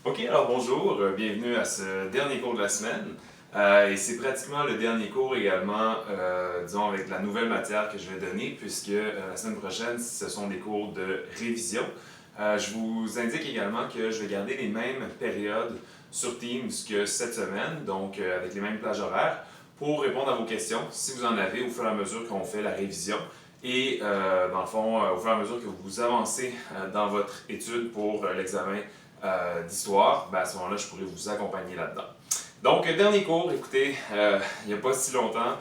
Ok, alors bonjour, bienvenue à ce dernier cours de la semaine. Et c'est pratiquement le dernier cours également, disons, avec la nouvelle matière que je vais donner, puisque la semaine prochaine, ce sont des cours de révision. Je vous indique également que je vais garder les mêmes périodes sur Teams que cette semaine, donc avec les mêmes plages horaires, pour répondre à vos questions, si vous en avez, au fur et à mesure qu'on fait la révision. Et dans le fond, au fur et à mesure que vous avancez dans votre étude pour l'examen d'histoire, ben à ce moment-là, je pourrais vous accompagner là-dedans. Donc, dernier cours, écoutez, il n'y a pas si longtemps,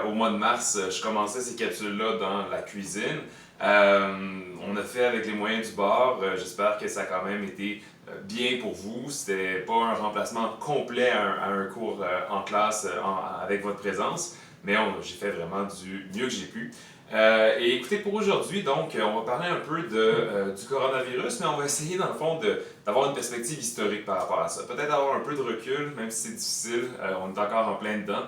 au mois de mars, je commençais ces capsules-là dans la cuisine. On a fait avec les moyens du bord. J'espère que ça a quand même été bien pour vous. C'était pas un remplacement complet à un cours en classe avec votre présence, mais j'ai fait vraiment du mieux que j'ai pu. Et écoutez, pour aujourd'hui, donc, on va parler un peu du coronavirus, mais on va essayer, dans le fond, d'avoir une perspective historique par rapport à ça. Peut-être avoir un peu de recul, même si c'est difficile, on est encore en plein dedans.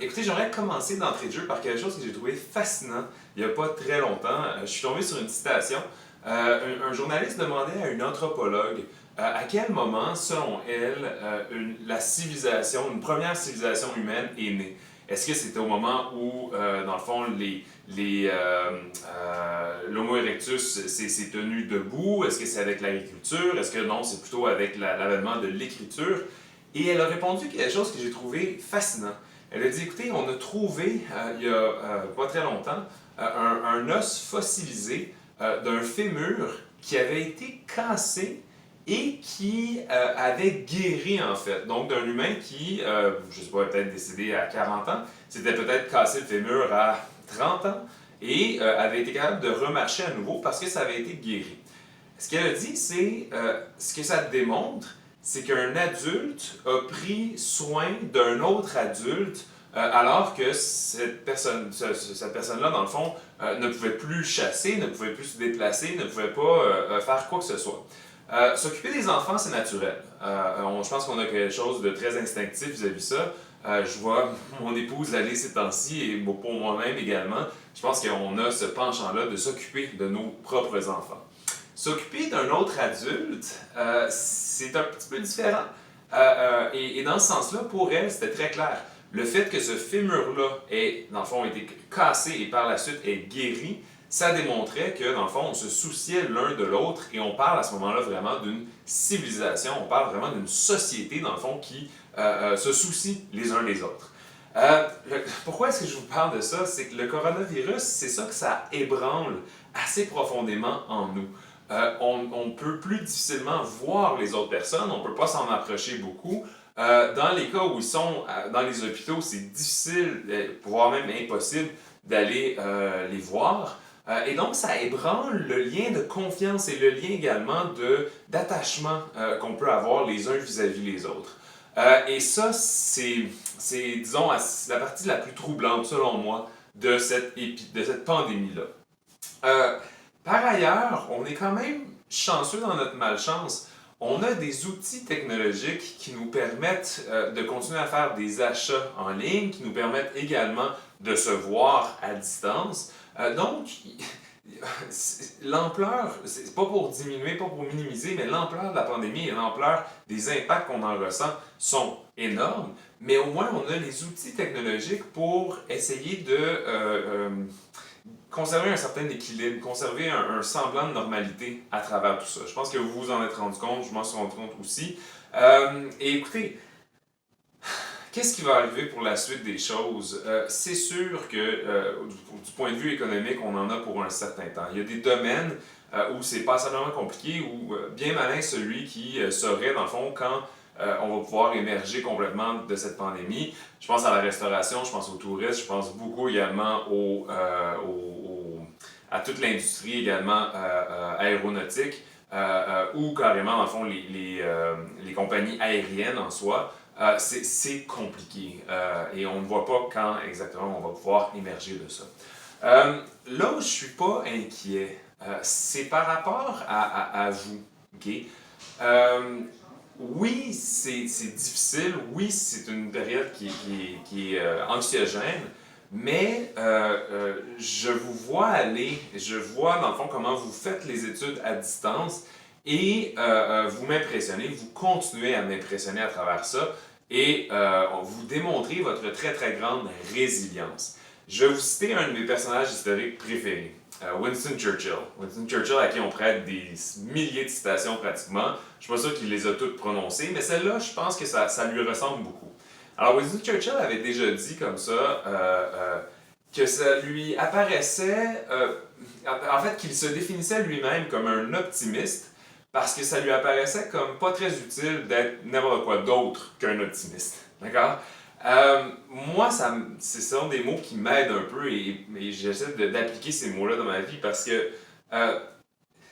Écoutez, j'aimerais commencer d'entrée de jeu par quelque chose que j'ai trouvé fascinant il n'y a pas très longtemps. Je suis tombé sur une citation. Un journaliste demandait à une anthropologue à quel moment, selon elle, la civilisation, une première civilisation humaine est née. Est-ce que c'était au moment où, dans le fond, l'Homo erectus s'est tenu debout? Est-ce que c'est avec l'agriculture? Est-ce que non, c'est plutôt avec l'avènement de l'écriture? Et elle a répondu quelque chose que j'ai trouvé fascinant. Elle a dit, écoutez, on a trouvé, il y a pas très longtemps, un os fossilisé d'un fémur qui avait été cassé et qui avait guéri en fait. Donc d'un humain qui, je ne sais pas, peut-être décédé à 40 ans, s'était peut-être cassé le fémur à 30 ans et avait été capable de remarcher à nouveau parce que ça avait été guéri. Ce qu'elle a dit, c'est ce que ça démontre, c'est qu'un adulte a pris soin d'un autre adulte alors que cette personne-là, dans le fond, ne pouvait plus chasser, ne pouvait plus se déplacer, ne pouvait pas faire quoi que ce soit. S'occuper des enfants, c'est naturel. Je pense qu'on a quelque chose de très instinctif vis-à-vis de ça. Je vois mon épouse aller ces temps-ci, et pour moi-même également, je pense qu'on a ce penchant-là de s'occuper de nos propres enfants. S'occuper d'un autre adulte, c'est un petit peu différent. Et dans ce sens-là, pour elle, c'était très clair. Le fait que ce fémur-là ait, dans le fond, été cassé et par la suite est guéri, ça démontrait que, dans le fond, on se souciait l'un de l'autre et on parle à ce moment-là vraiment d'une civilisation, on parle vraiment d'une société, dans le fond, qui se soucie les uns des autres. Pourquoi est-ce que je vous parle de ça? C'est que le coronavirus, c'est ça que ça ébranle assez profondément en nous. On peut plus difficilement voir les autres personnes, on peut pas s'en approcher beaucoup. Dans les cas où ils sont dans les hôpitaux, c'est difficile, voire même impossible, d'aller les voir. Et donc, ça ébranle le lien de confiance et le lien également d'attachement qu'on peut avoir les uns vis-à-vis les autres. Et ça, disons, la partie la plus troublante, selon moi, de cette pandémie-là. Par ailleurs, on est quand même chanceux dans notre malchance. On a des outils technologiques qui nous permettent de continuer à faire des achats en ligne, qui nous permettent également de se voir à distance. Donc, l'ampleur, c'est pas pour diminuer, pas pour minimiser, mais l'ampleur de la pandémie et l'ampleur des impacts qu'on en ressent sont énormes, mais au moins on a les outils technologiques pour essayer de conserver un certain équilibre, conserver un semblant de normalité à travers tout ça. Je pense que vous vous en êtes rendu compte, je m'en suis rendu compte aussi. Et écoutez, qu'est-ce qui va arriver pour la suite des choses? C'est sûr que du point de vue économique, on en a pour un certain temps. Il y a des domaines où c'est passablement compliqué, où bien malin celui qui saurait, dans le fond, quand on va pouvoir émerger complètement de cette pandémie. Je pense à la restauration, je pense aux touristes, je pense beaucoup également à toute l'industrie également aéronautique, ou carrément, dans le fond, les compagnies aériennes en soi. C'est compliqué et on ne voit pas quand exactement on va pouvoir émerger de ça. Là où je ne suis pas inquiet, c'est par rapport à vous. Okay? Oui, c'est difficile, oui, c'est une période qui est anxiogène, mais je vous vois aller, je vois dans le fond comment vous faites les études à distance et vous m'impressionnez, vous continuez à m'impressionner à travers ça et vous démontrez votre très très grande résilience. Je vais vous citer un de mes personnages historiques préférés, Winston Churchill. Winston Churchill à qui on prête des milliers de citations pratiquement. Je suis pas sûr qu'il les a toutes prononcées, mais celle-là, je pense que ça lui ressemble beaucoup. Alors Winston Churchill avait déjà dit comme ça que ça lui apparaissait, en fait qu'il se définissait lui-même comme un optimiste parce que ça lui apparaissait comme pas très utile d'être n'importe quoi d'autre qu'un optimiste. D'accord? Moi, ce sont des mots qui m'aident un peu et j'essaie d'appliquer ces mots-là dans ma vie parce que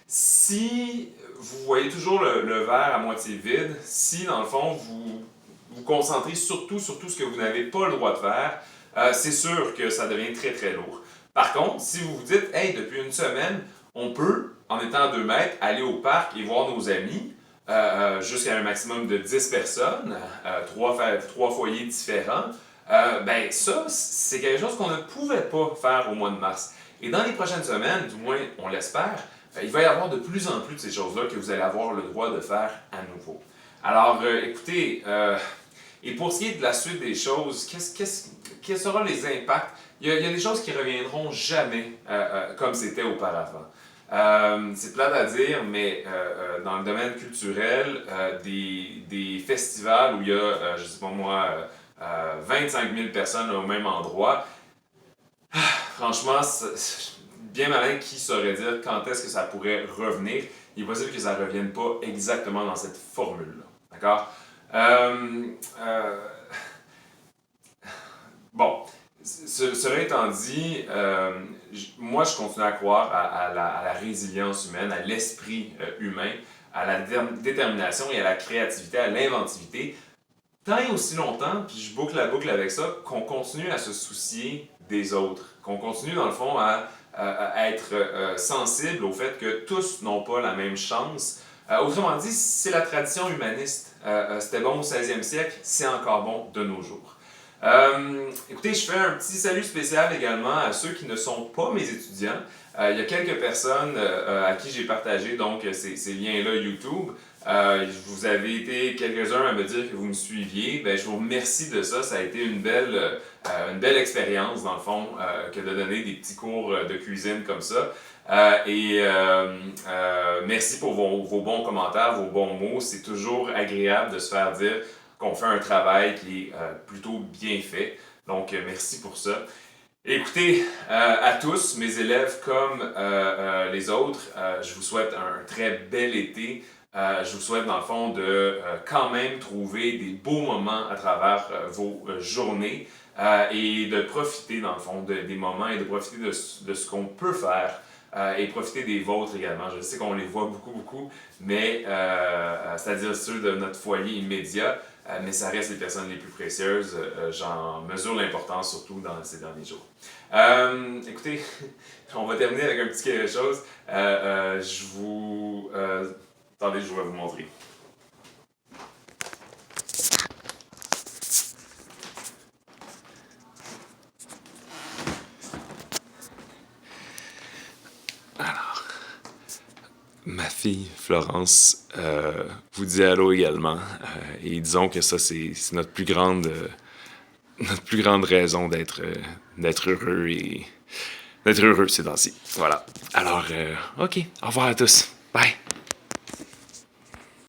si vous voyez toujours le verre à moitié vide, si dans le fond vous vous concentrez surtout sur tout ce que vous n'avez pas le droit de faire, c'est sûr que ça devient très très lourd. Par contre, si vous vous dites, hey, depuis une semaine, on peut, en étant à 2 mètres, aller au parc et voir nos amis, jusqu'à un maximum de 10 personnes, 3 foyers différents, ben ça, c'est quelque chose qu'on ne pouvait pas faire au mois de mars. Et dans les prochaines semaines, du moins on l'espère, il va y avoir de plus en plus de ces choses-là que vous allez avoir le droit de faire à nouveau. Alors, écoutez, et pour ce qui est de la suite des choses, quels seront les impacts? Il y a des choses qui ne reviendront jamais comme c'était auparavant. C'est plate à dire, mais dans le domaine culturel, des festivals où il y a, je ne sais pas moi, 25 000 personnes au même endroit, franchement, bien malin qui saurait dire quand est-ce que ça pourrait revenir. Il est possible que ça ne revienne pas exactement dans cette formule-là. D'accord? Bon, cela étant dit, moi je continue à croire à la résilience humaine, à l'esprit humain, à la détermination et à la créativité, à l'inventivité, tant et aussi longtemps, puis je boucle la boucle avec ça, qu'on continue à se soucier des autres, qu'on continue dans le fond à être sensible au fait que tous n'ont pas la même chance. Autrement dit, c'est la tradition humaniste. C'était bon au 16e siècle, c'est encore bon de nos jours. Écoutez, je fais un petit salut spécial également à ceux qui ne sont pas mes étudiants. Il y a quelques personnes à qui j'ai partagé donc ces liens-là YouTube. Vous avez été quelques-uns à me dire que vous me suiviez. Ben, je vous remercie de ça. Ça a été une belle expérience, dans le fond, que de donner des petits cours de cuisine comme ça. Merci pour vos bons commentaires, vos bons mots. C'est toujours agréable de se faire dire qu'on fait un travail qui est plutôt bien fait. Donc, merci pour ça. Écoutez, à tous, mes élèves comme les autres, je vous souhaite un très bel été. Je vous souhaite, dans le fond, de quand même trouver des beaux moments à travers vos journées et de profiter, dans le fond, des moments et de profiter de ce qu'on peut faire et profiter des vôtres également. Je sais qu'on les voit beaucoup, mais c'est-à-dire ceux de notre foyer immédiat, mais ça reste les personnes les plus précieuses. J'en mesure l'importance, surtout dans ces derniers jours. Écoutez, on va terminer avec un petit quelque chose. Attendez, je vais vous montrer. Ma fille, Florence, vous dit allô également. Et disons que ça, c'est notre plus grande raison d'être heureux et d'être heureux ces temps-ci. Voilà. Alors, OK. Au revoir à tous. Bye.